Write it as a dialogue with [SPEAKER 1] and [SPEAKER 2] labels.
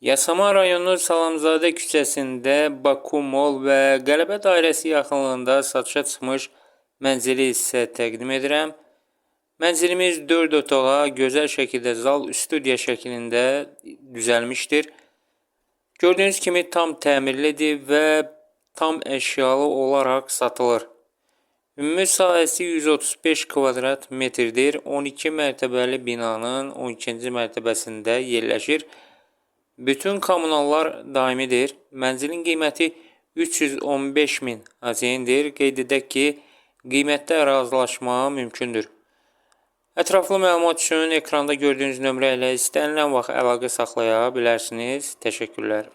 [SPEAKER 1] Yasamal rayonu Salamzadə küçəsində Baku Mall və Qələbə dairəsi yaxınlığında satışa çıxmış mənzili sizə təqdim edirəm. Mənzilimiz 4 otağa gözəl şəkildə zal studiya şəklində düzəlmişdir. Gördüyünüz kimi tam təmirlidir və tam əşyalı olaraq satılır. Ümumi sahəsi 135 kvadrat metrdir. 12 mərtəbəli binanın 12-ci mərtəbəsində yerləşir. Bütün kommunallar daimidir. Mənzilin qiyməti 315 min AZN-dir. Qeyd edək ki, qiymətdə razılaşma mümkündür. Ətraflı məlumat üçün ekranda gördüyünüz nömrə ilə istənilən vaxt əlaqə saxlaya bilərsiniz. Təşəkkürlər.